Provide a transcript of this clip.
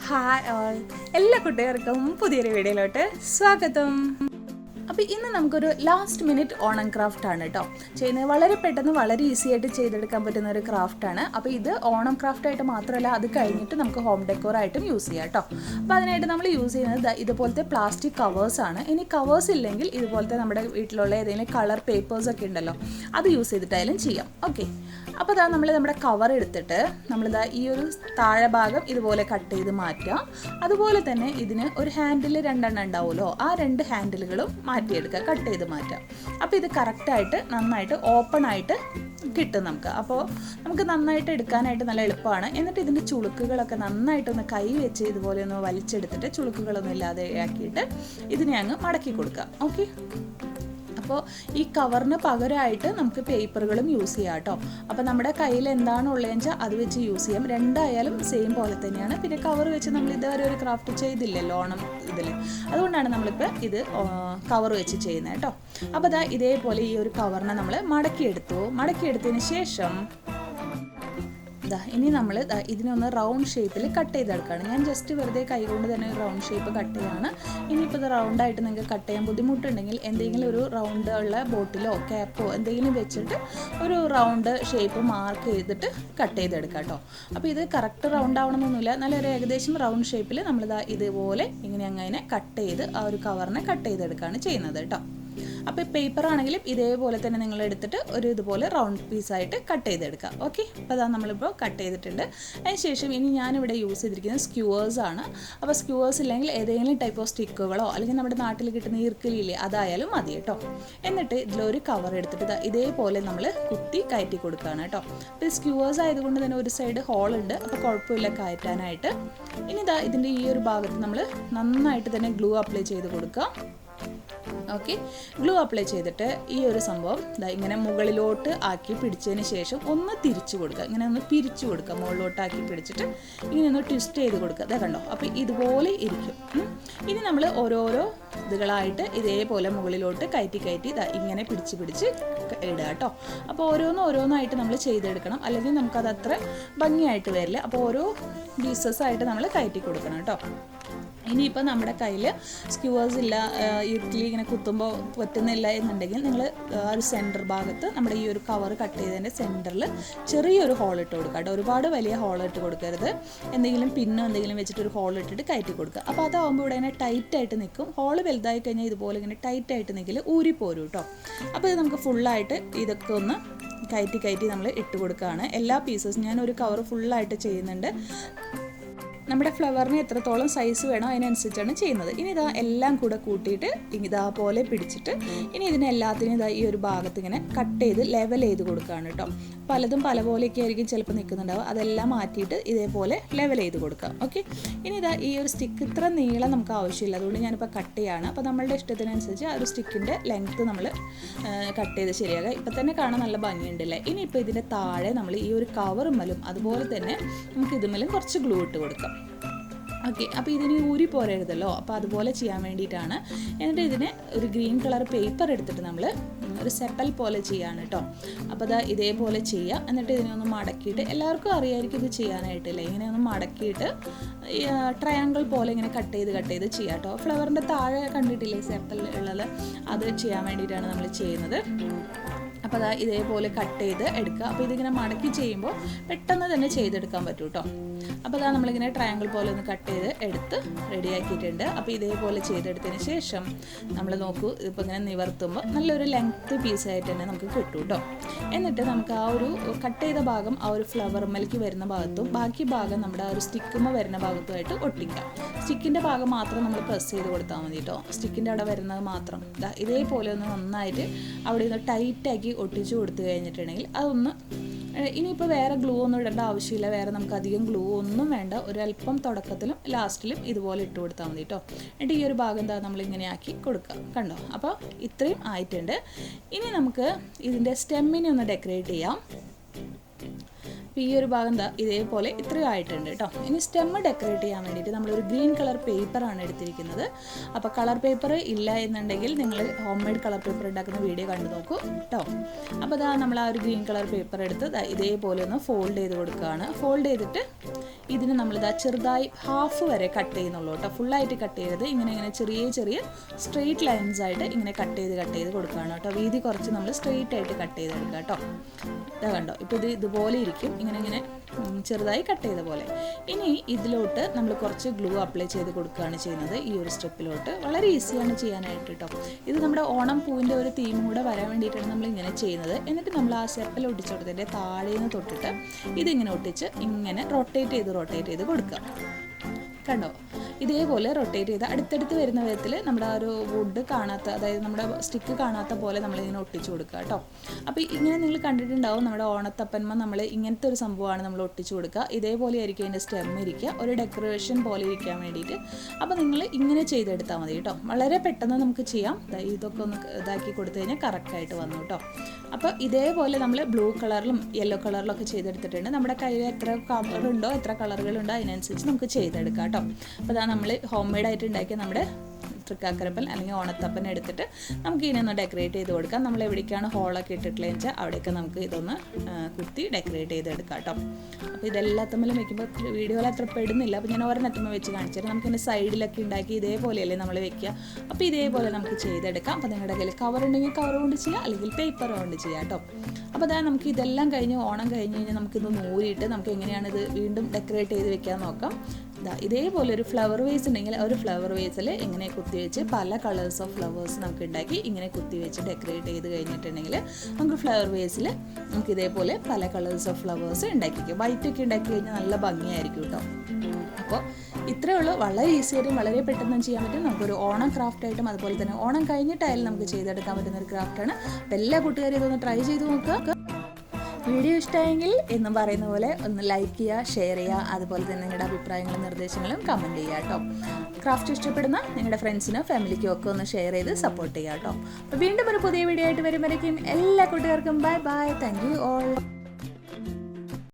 Hi all, എല്ലാ കുട്ടികൾക്കും പുതിയൊരു വീഡിയോയിലോട്ട് സ്വാഗതം. അപ്പോൾ ഇന്ന് നമുക്കൊരു ലാസ്റ്റ് മിനിറ്റ് ഓണം ക്രാഫ്റ്റ് ആണ് കേട്ടോ ചെയ്യുന്നത്. വളരെ പെട്ടെന്ന് വളരെ ഈസി ആയിട്ട് ചെയ്തെടുക്കാൻ പറ്റുന്ന ഒരു ക്രാഫ്റ്റാണ്. അപ്പോൾ ഇത് ഓണം ക്രാഫ്റ്റായിട്ട് മാത്രമല്ല, അത് കഴിഞ്ഞിട്ട് നമുക്ക് ഹോം ഡെക്കോറായിട്ടും യൂസ് ചെയ്യാം കേട്ടോ. അപ്പോൾ അതിനായിട്ട് നമ്മൾ യൂസ് ചെയ്യുന്നത് ഇതുപോലത്തെ പ്ലാസ്റ്റിക് കവേഴ്സാണ്. ഇനി കവേഴ്സ് ഇല്ലെങ്കിൽ ഇതുപോലത്തെ നമ്മുടെ വീട്ടിലുള്ള ഏതെങ്കിലും കളർ പേപ്പേഴ്സൊക്കെ ഉണ്ടല്ലോ, അത് യൂസ് ചെയ്തിട്ടായാലും ചെയ്യാം. ഓക്കെ, അപ്പോൾ നമ്മൾ നമ്മുടെ കവർ എടുത്തിട്ട് നമ്മളിതാ ഈ ഒരു താഴെ ഭാഗം ഇതുപോലെ കട്ട് ചെയ്ത് മാറ്റാം. അതുപോലെ തന്നെ ഇതിന് ഒരു ഹാൻഡിൽ 2 ഉണ്ടാവുമല്ലോ, ആ 2 ഹാൻഡിലുകളും മാറ്റിയെടുക്കുക, കട്ട് ചെയ്ത് മാറ്റാം. അപ്പോൾ ഇത് കറക്റ്റായിട്ട് നന്നായിട്ട് ഓപ്പൺ ആയിട്ട് കിട്ടും നമുക്ക്. അപ്പോൾ നമുക്ക് നന്നായിട്ട് എടുക്കാനായിട്ട് നല്ല എളുപ്പമാണ്. എന്നിട്ട് ഇതിൻ്റെ ചുളുക്കുകളൊക്കെ നന്നായിട്ടൊന്ന് കൈ വെച്ച് ഇതുപോലെ ഒന്ന് വലിച്ചെടുത്തിട്ട് ചുളുക്കുകളൊന്നും ഇല്ലാതെ ആക്കിയിട്ട് ഇതിനെ അങ്ങ് മടക്കി കൊടുക്കാം. ഓക്കെ, അപ്പോൾ ഈ കവറിന് പകരമായിട്ട് നമുക്ക് പേപ്പറുകളും യൂസ് ചെയ്യാം കേട്ടോ. അപ്പോൾ നമ്മുടെ കയ്യിൽ എന്താണോ ഉള്ളതെന്ന് വെച്ചാൽ അത് വെച്ച് യൂസ് ചെയ്യാം. രണ്ടായാലും സെയിം പോലെ തന്നെയാണ്. പിന്നെ കവർ വെച്ച് നമ്മൾ ഇതുവരെ ഒരു ക്രാഫ്റ്റ് ചെയ്തില്ലല്ലോ ഓണം ഇതിൽ, അതുകൊണ്ടാണ് നമ്മളിപ്പോൾ ഇത് കവർ വെച്ച് ചെയ്യുന്നത് കേട്ടോ. അപ്പോൾ ഇതേപോലെ ഈ ഒരു കവറിനെ നമ്മൾ മടക്കിയെടുത്തതിന് ശേഷം ഇനി നമ്മൾ ഇതിനൊന്ന് റൗണ്ട് ഷേപ്പിൽ കട്ട് ചെയ്തെടുക്കുകയാണ്. ഞാൻ ജസ്റ്റ് വെറുതെ കൈകൊണ്ട് തന്നെ ഒരു റൗണ്ട് ഷേപ്പ് കട്ട് ചെയ്യാണ്. ഇനിയിപ്പോൾ ഇത് റൗണ്ടായിട്ട് നിങ്ങൾക്ക് കട്ട് ചെയ്യാൻ ബുദ്ധിമുട്ടുണ്ടെങ്കിൽ എന്തെങ്കിലും ഒരു റൗണ്ട് ഉള്ള ബോട്ടിലോ ക്യാപ്പോ എന്തെങ്കിലും വെച്ചിട്ട് ഒരു റൗണ്ട് ഷേപ്പ് മാർക്ക് ചെയ്തിട്ട് കട്ട് ചെയ്തെടുക്കാം കേട്ടോ. അപ്പോൾ ഇത് കറക്റ്റ് റൗണ്ട് ആവണമെന്നൊന്നുമില്ല, നല്ലൊരു ഏകദേശം റൗണ്ട് ഷേപ്പിൽ നമ്മളിതാ ഇതുപോലെ ഇങ്ങനെ അങ്ങനെ കട്ട് ചെയ്ത് ആ ഒരു കവറിനെ കട്ട് ചെയ്തെടുക്കുകയാണ് ചെയ്യുന്നത് കേട്ടോ. അപ്പോൾ പേപ്പർ ആണെങ്കിലും ഇതേപോലെ തന്നെ നിങ്ങൾ എടുത്തിട്ട് ഒരു ഇതുപോലെ റൗണ്ട് പീസായിട്ട് കട്ട് ചെയ്തെടുക്കുക. ഓക്കെ, അപ്പോൾ നമ്മളിപ്പോൾ കട്ട് ചെയ്തിട്ടുണ്ട്. അതിനുശേഷം ഇനി ഞാനിവിടെ യൂസ് ചെയ്തിരിക്കുന്നത് സ്ക്യൂവേഴ്സാണ്. അപ്പോൾ സ്ക്യൂവേഴ്സ് ഇല്ലെങ്കിൽ ഏതെങ്കിലും ടൈപ്പ് ഓഫ് സ്റ്റിക്കുകളോ അല്ലെങ്കിൽ നമ്മുടെ നാട്ടിൽ കിട്ടുന്ന ഈർക്കലില്ലേ അതായാലും മതി കേട്ടോ. എന്നിട്ട് ഇതിലൊരു കവർ എടുത്തിട്ട് ഇതേപോലെ നമ്മൾ കുത്തി കയറ്റി കൊടുക്കുകയാണ് കേട്ടോ. അപ്പോൾ സ്ക്യൂവേഴ്സ് ആയതുകൊണ്ട് തന്നെ ഒരു സൈഡ് ഹോൾ ഉണ്ട്, അപ്പോൾ കുഴപ്പമില്ല കയറ്റാനായിട്ട്. ഇനി ഇതിൻ്റെ ഈ ഒരു ഭാഗത്ത് നമ്മൾ നന്നായിട്ട് തന്നെ ഗ്ലൂ അപ്ലൈ ചെയ്ത് കൊടുക്കുക. ഓക്കെ, ഗ്ലൂ അപ്ലൈ ചെയ്തിട്ട് ഈ ഒരു സംഭവം ഇങ്ങനെ മുകളിലോട്ട് ആക്കി പിടിച്ചതിന് ശേഷം ഒന്ന് തിരിച്ചു കൊടുക്കുക, ഇങ്ങനെ ഒന്ന് പിരിച്ചു കൊടുക്കുക, മുകളിലോട്ടാക്കി പിടിച്ചിട്ട് ഇങ്ങനെ ഒന്ന് ട്വിസ്റ്റ് ചെയ്ത് കൊടുക്കുക. കണ്ടോ, അപ്പോൾ ഇതുപോലെ ഇരിക്കും. ഇനി നമ്മൾ ഓരോരോ ഇതുകളായിട്ട് ഇതേപോലെ മുകളിലോട്ട് കയറ്റി ഇങ്ങനെ പിടിച്ച് ഇടുക കേട്ടോ. അപ്പോൾ ഓരോന്നായിട്ട് നമ്മൾ ചെയ്തെടുക്കണം, അല്ലെങ്കിൽ നമുക്കത് അത്ര ഭംഗിയായിട്ട് വരില്ല. അപ്പോൾ ഓരോ പീസസ് ആയിട്ട് നമ്മൾ കയറ്റി കൊടുക്കണം കേട്ടോ. ഇനിയിപ്പോൾ നമ്മുടെ കയ്യിൽ സ്ക്യൂവേഴ്സ് ഇല്ല, ഇഡ്ഡലി ഇങ്ങനെ കുത്തുമ്പോൾ പറ്റുന്നില്ല എന്നുണ്ടെങ്കിൽ നിങ്ങൾ ആ ഒരു സെൻറ്റർ ഭാഗത്ത് നമ്മുടെ ഈ ഒരു കവർ കട്ട് ചെയ്തതിൻ്റെ സെൻറ്ററിൽ ചെറിയൊരു ഹോൾ ഇട്ട് കൊടുക്കുക കേട്ടോ. ഒരുപാട് വലിയ ഹോൾ ഇട്ട് കൊടുക്കരുത്, എന്തെങ്കിലും പിന്നോ എന്തെങ്കിലും വെച്ചിട്ട് ഒരു ഹോൾ ഇട്ടിട്ട് കയറ്റി കൊടുക്കുക. അപ്പോൾ അതാകുമ്പോൾ ഇവിടെ ഇങ്ങനെ ടൈറ്റായിട്ട് നിൽക്കും. ഹോൾ വലുതായി കഴിഞ്ഞാൽ ഇതുപോലെ ഇങ്ങനെ ടൈറ്റായിട്ട് നിൽക്കില്ല, ഊരിപ്പോരും കേട്ടോ. അപ്പോൾ ഇത് നമുക്ക് ഫുള്ളായിട്ട് ഇതൊക്കെ ഒന്ന് കയറ്റി നമ്മൾ ഇട്ട് കൊടുക്കുകയാണ്. എല്ലാ പീസസും ഞാൻ ഒരു കവർ ഫുള്ളായിട്ട് ചെയ്യുന്നുണ്ട്. നമ്മുടെ ഫ്ലവറിന് എത്രത്തോളം സൈസ് വേണോ അതിനനുസരിച്ചാണ് ചെയ്യുന്നത്. ഇനി എല്ലാം കൂടെ കൂട്ടിയിട്ട് ഇതേപോലെ പിടിച്ചിട്ട് ഇനി ഇതിനെല്ലാത്തിനും ഈ ഒരു ഭാഗത്ത് ഇങ്ങനെ കട്ട് ചെയ്ത് ലെവൽ ചെയ്ത് കൊടുക്കുകയാണ് കേട്ടോ. പലതും പല പോലെയൊക്കെ ആയിരിക്കും ചിലപ്പോൾ നിൽക്കുന്നുണ്ടാവും, അതെല്ലാം മാറ്റിയിട്ട് ഇതേപോലെ ലെവൽ ചെയ്ത് കൊടുക്കാം. ഓക്കെ, ഇനി ഈ ഒരു സ്റ്റിക്ക് ഇത്ര നീളം നമുക്ക് ആവശ്യമില്ല, അതുകൊണ്ട് ഞാനിപ്പോൾ കട്ട് ചെയ്യാണ്. അപ്പോൾ നമ്മളുടെ ഇഷ്ടത്തിനനുസരിച്ച് ആ ഒരു സ്റ്റിക്കിൻ്റെ ലെങ്ത്ത് നമ്മൾ കട്ട് ചെയ്ത് ശരിയാക്കുക. ഇപ്പം തന്നെ കാണാൻ നല്ല ഭംഗിയുണ്ടല്ലേ. ഇനിയിപ്പോൾ ഇതിൻ്റെ താഴെ നമ്മൾ ഈ ഒരു കവറുമ്മലും അതുപോലെ തന്നെ നമുക്ക് ഇതുമ്മലും കുറച്ച് ഗ്ലൂ ഇട്ട് കൊടുക്കാം. ഓക്കെ, അപ്പോൾ ഇതിന് ഊരി പോരരുതല്ലോ, അപ്പോൾ അതുപോലെ ചെയ്യാൻ വേണ്ടിയിട്ടാണ്. എന്നിട്ട് ഇതിന് ഒരു ഗ്രീൻ കളർ പേപ്പർ എടുത്തിട്ട് നമ്മൾ ഒരു സെപ്പൽ പോലെ ചെയ്യാണ് കേട്ടോ. അപ്പോൾ ഇതേപോലെ ചെയ്യുക. എന്നിട്ട് ഇതിനെ ഒന്ന് മടക്കിയിട്ട്, എല്ലാവർക്കും അറിയാമായിരിക്കും ഇത് ചെയ്യാനായിട്ടില്ലേ, ഇങ്ങനെ ഒന്ന് മടക്കിയിട്ട് ട്രയാങ്കിൾ പോലെ ഇങ്ങനെ കട്ട് ചെയ്ത് ചെയ്യാം കേട്ടോ. ഫ്ലവറിൻ്റെ താഴെ കണ്ടിട്ടില്ലേ സെപ്പൽ ഉള്ളത്, അത് ചെയ്യാൻ വേണ്ടിയിട്ടാണ് നമ്മൾ ചെയ്യുന്നത്. അപ്പോൾ ഇതേപോലെ കട്ട് ചെയ്ത് എടുക്കുക. അപ്പോൾ ഇതിങ്ങനെ മടക്കി ചെയ്യുമ്പോൾ പെട്ടെന്ന് തന്നെ ചെയ്തെടുക്കാൻ പറ്റും കേട്ടോ. അപ്പോൾ നമ്മളിങ്ങനെ ട്രയാങ്കിൾ പോലെ ഒന്ന് കട്ട് ചെയ്ത് എടുത്ത് റെഡിയാക്കിയിട്ടുണ്ട്. അപ്പോൾ ഇതേപോലെ ചെയ്തെടുത്തതിന് ശേഷം നമ്മൾ നോക്കൂ, ഇപ്പോൾ ഇങ്ങനെ നിവർത്തുമ്പോൾ നല്ലൊരു ലെങ്ത്ത് പീസായിട്ട് തന്നെ നമുക്ക് കിട്ടും കേട്ടോ. എന്നിട്ട് നമുക്ക് ആ ഒരു കട്ട് ചെയ്ത ഭാഗം ആ ഒരു ഫ്ലവർമേലേക്ക് വരുന്ന ഭാഗത്തും ബാക്കി ഭാഗം നമ്മുടെ ആ ഒരു സ്റ്റിക്കുമ്പോൾ വരുന്ന ഭാഗത്തുമായിട്ട് ഒട്ടിക്കാം. സ്റ്റിക്കിൻ്റെ ഭാഗം മാത്രം നമ്മൾ പ്രസ് ചെയ്ത് കൊടുത്താൽ മതി കേട്ടോ. സ്റ്റിക്കിൻ്റെ അവിടെ വരുന്നത് മാത്രം ഇതേപോലെ ഒന്ന് നന്നായിട്ട് അവിടെ നിന്ന് ടൈറ്റാക്കി ഒട്ടിച്ച് കൊടുത്തു കഴിഞ്ഞിട്ടുണ്ടെങ്കിൽ അതൊന്ന്, ഇനിയിപ്പോൾ വേറെ ഗ്ലൂ ഒന്നും ഇടേണ്ട ആവശ്യമില്ല, വേറെ നമുക്ക് അധികം ഗ്ലൂ ഒന്നും വേണ്ട. ഒരല്പം തുടക്കത്തിലും ലാസ്റ്റിലും ഇതുപോലെ ഇട്ട് കൊടുത്താൽ മതി കേട്ടോ. എന്നിട്ട് ഈ ഒരു ഭാഗം നമ്മളിങ്ങനെ ആക്കി കൊടുക്കുക. കണ്ടോ, അപ്പോൾ ഇത്രയും ആയിട്ടുണ്ട്. ഇനി നമുക്ക് ഇതിൻ്റെ സ്റ്റെമ്മിനെ ഒന്ന് ഡെക്കറേറ്റ് ചെയ്യാം. അപ്പോൾ ഈ ഒരു ഭാഗം ഇതേപോലെ ഇത്രയും ആയിട്ടുണ്ട് കേട്ടോ. ഇനി സ്റ്റെമ്മ് ഡെക്കറേറ്റ് ചെയ്യാൻ വേണ്ടിയിട്ട് നമ്മളൊരു ഗ്രീൻ കളർ പേപ്പറാണ് എടുത്തിരിക്കുന്നത്. അപ്പോൾ കളർ പേപ്പർ ഇല്ല എന്നുണ്ടെങ്കിൽ നിങ്ങൾ ഹോം മെയ്ഡ് കളർ പേപ്പർ ഉണ്ടാക്കുന്ന വീഡിയോ കണ്ടു നോക്കൂ കേട്ടോ. അപ്പോൾ നമ്മൾ ആ ഒരു ഗ്രീൻ കളർ പേപ്പർ എടുത്ത് ഇതേപോലെ ഒന്ന് ഫോൾഡ് ചെയ്ത് കൊടുക്കുകയാണ്. ഫോൾഡ് ചെയ്തിട്ട് ഇതിന് നമ്മളിതാ ചെറുതായി ഹാഫ് വരെ കട്ട് ചെയ്യുന്നുള്ളൂ കേട്ടോ, ഫുള്ളായിട്ട് കട്ട് ചെയ്തത് ഇങ്ങനെ ചെറിയ ചെറിയ സ്ട്രെയിറ്റ് ലൈൻസ് ആയിട്ട് ഇങ്ങനെ കട്ട് ചെയ്ത് കൊടുക്കുകയാണ് കേട്ടോ. വീതി കുറച്ച് നമ്മൾ സ്ട്രെയിറ്റ് ആയിട്ട് കട്ട് ചെയ്തെടുക്കുക കേട്ടോ. ഇതാ കണ്ടോ, ഇപ്പോൾ ഇത് ഇതുപോലെ ഇരിക്കും, ഇങ്ങനെ ചെറുതായി കട്ട് ചെയ്ത പോലെ. ഇനി ഇതിലോട്ട് നമ്മൾ കുറച്ച് ഗ്ലൂ അപ്ലൈ ചെയ്ത് കൊടുക്കുകയാണ് ചെയ്യുന്നത് ഈ ഒരു സ്റ്റെപ്പിലോട്ട്. വളരെ ഈസിയാണ് ചെയ്യാനായിട്ട് കേട്ടോ. ഇത് നമ്മുടെ ഓണം പൂവിൻ്റെ ഒരു തീം കൂടെ വരാൻ വേണ്ടിയിട്ടാണ് നമ്മൾ ഇങ്ങനെ ചെയ്യുന്നത്. എന്നിട്ട് നമ്മൾ ആ സ്റ്റെപ്പിൽ ഒട്ടിച്ച് കൊടുത്തതിൻ്റെ താഴേന്ന് തൊട്ടിട്ട് ഇതിങ്ങനെ ഒട്ടിച്ച് ഇങ്ങനെ റൊട്ടേറ്റ് ചെയ്ത് കൊടുക്കുക. കണ്ടോ, ഇതേപോലെ റൊട്ടേറ്റ് ചെയ്ത് അടുത്തടുത്ത് വരുന്ന വിധത്തിൽ നമ്മുടെ ആ ഒരു വുഡ് കാണാത്ത, അതായത് നമ്മുടെ സ്റ്റിക്ക് കാണാത്ത പോലെ നമ്മളിങ്ങനെ ഒട്ടിച്ചു കൊടുക്കുക കേട്ടോ. അപ്പോൾ ഇങ്ങനെ നിങ്ങൾ കണ്ടിട്ടുണ്ടാവും, നമ്മുടെ ഓണത്തപ്പന്മ നമ്മൾ ഇങ്ങനത്തെ ഒരു സംഭവമാണ് നമ്മൾ ഒട്ടിച്ചു കൊടുക്കുക. ഇതേപോലെ ആയിരിക്കും അതിൻ്റെ സ്റ്റെം ഇരിക്കുക, ഒരു ഡെക്കറേഷൻ പോലെ ഇരിക്കാൻ വേണ്ടിയിട്ട്. അപ്പോൾ നിങ്ങൾ ഇങ്ങനെ ചെയ്തെടുത്താൽ മതി കേട്ടോ. വളരെ പെട്ടെന്ന് നമുക്ക് ചെയ്യാം. ഇതൊക്കെ ഒന്ന് ഇതാക്കി കൊടുത്തു കഴിഞ്ഞാൽ കറക്റ്റായിട്ട് വന്നു കേട്ടോ. അപ്പോൾ ഇതേപോലെ നമ്മൾ ബ്ലൂ കളറിലും യെല്ലോ കളറിലും ഒക്കെ ചെയ്തെടുത്തിട്ടുണ്ട്. നമ്മുടെ കയ്യിൽ എത്ര കളറുണ്ടോ, എത്ര കളറുകളുണ്ടോ അതിനനുസരിച്ച് നമുക്ക് ചെയ്തെടുക്കാം കേട്ടോ. അപ്പോൾ അതാണ് നമ്മൾ ഹോം മെയ്ഡായിട്ട് ഉണ്ടാക്കിയ നമ്മുടെ തൃക്കാക്കരപ്പൻ അല്ലെങ്കിൽ ഓണത്തപ്പൻ എടുത്തിട്ട് നമുക്ക് ഇതിനൊന്ന് ഡെക്കറേറ്റ് ചെയ്ത് കൊടുക്കാം. നമ്മൾ എവിടേക്കാണ് ഹോളൊക്കെ ഇട്ടിട്ടുള്ളതെന്ന് വെച്ചാൽ അവിടെയൊക്കെ നമുക്ക് ഇതൊന്ന് കുത്തി ഡെക്കറേറ്റ് ചെയ്തെടുക്കാം കേട്ടോ. അപ്പോൾ ഇതെല്ലാത്തമ്മലും വെക്കുമ്പോൾ വീഡിയോയിൽ അത്ര പെടുന്നില്ല. അപ്പോൾ ഞാൻ ഒരെണ്ണത്തമ്മ വെച്ച് കാണിച്ചു തരാം. നമുക്കിതിൻ്റെ സൈഡിലൊക്കെ ഉണ്ടാക്കി ഇതേപോലെയല്ലേ നമ്മൾ വെക്കുക. അപ്പോൾ ഇതേപോലെ നമുക്ക് ചെയ്തെടുക്കാം. അപ്പോൾ നിങ്ങളുടെ കയ്യിൽ കവർ ഉണ്ടെങ്കിൽ കവർ കൊണ്ട് ചെയ്യാം, അല്ലെങ്കിൽ പേപ്പർ കൊണ്ട് ചെയ്യാം കേട്ടോ. അപ്പോൾ അതായത് നമുക്ക് ഇതെല്ലാം കഴിഞ്ഞ് ഓണം കഴിഞ്ഞ് കഴിഞ്ഞാൽ നമുക്കിതൊന്ന് ഊരിയിട്ട് നമുക്ക് എങ്ങനെയാണ് ഇത് വീണ്ടും ഡെക്കറേറ്റ് ചെയ്ത് വെക്കാൻ നോക്കാം. ഇതേപോലെ ഒരു ഫ്ലവർ വേസ് ഉണ്ടെങ്കിൽ ഒരു ഫ്ലവർ വേസിൽ ഇങ്ങനെ കുത്തിവെച്ച് പല കളേഴ്സ് ഓഫ് ഫ്ലവേഴ്സ് നമുക്ക് ഉണ്ടാക്കി ഇങ്ങനെ കുത്തിവെച്ച് ഡെക്കറേറ്റ് ചെയ്ത് കഴിഞ്ഞിട്ടുണ്ടെങ്കിൽ നമുക്ക് ഫ്ലവർ വേസിൽ നമുക്ക് ഇതേപോലെ പല കളേഴ്സ് ഓഫ് ഫ്ലവേഴ്സ് ഉണ്ടാക്കിക്കും. വൈറ്റൊക്കെ ഉണ്ടാക്കി കഴിഞ്ഞാൽ നല്ല ഭംഗിയായിരിക്കും കേട്ടോ. അപ്പോൾ ഇത്രയേ ഉള്ളൂ. വളരെ ഈസിയായിട്ടും വളരെ പെട്ടെന്ന് ചെയ്യാൻ പറ്റും. നമുക്കൊരു ഓണം ക്രാഫ്റ്റായിട്ടും അതുപോലെ തന്നെ ഓണം കഴിഞ്ഞിട്ടായാലും നമുക്ക് ചെയ്തെടുക്കാൻ പറ്റുന്ന ഒരു ക്രാഫ്റ്റാണ്. അപ്പോൾ എല്ലാ കൂട്ടുകാരും ഇതൊന്ന് ട്രൈ ചെയ്ത് നോക്കുക. വീഡിയോ ഇഷ്ടമായെങ്കിൽ എന്നും പറയുന്ന പോലെ ഒന്ന് ലൈക്ക് ചെയ്യുക, ഷെയർ ചെയ്യുക, അതുപോലെ തന്നെ നിങ്ങളുടെ അഭിപ്രായങ്ങളും നിർദ്ദേശങ്ങളും കമൻറ്റ് ചെയ്യുക കേട്ടോ. ക്രാഫ്റ്റ് ഇഷ്ടപ്പെടുന്ന നിങ്ങളുടെ ഫ്രണ്ട്സിനോ ഫാമിലിക്കോ ഒക്കെ ഒന്ന് ഷെയർ ചെയ്ത് സപ്പോർട്ട് ചെയ്യുക കേട്ടോ. അപ്പോൾ വീണ്ടും ഒരു പുതിയ വീഡിയോ ആയിട്ട് വരുമ്പോഴേക്കും എല്ലാ കൂട്ടുകാർക്കും bye bye. Thank you all.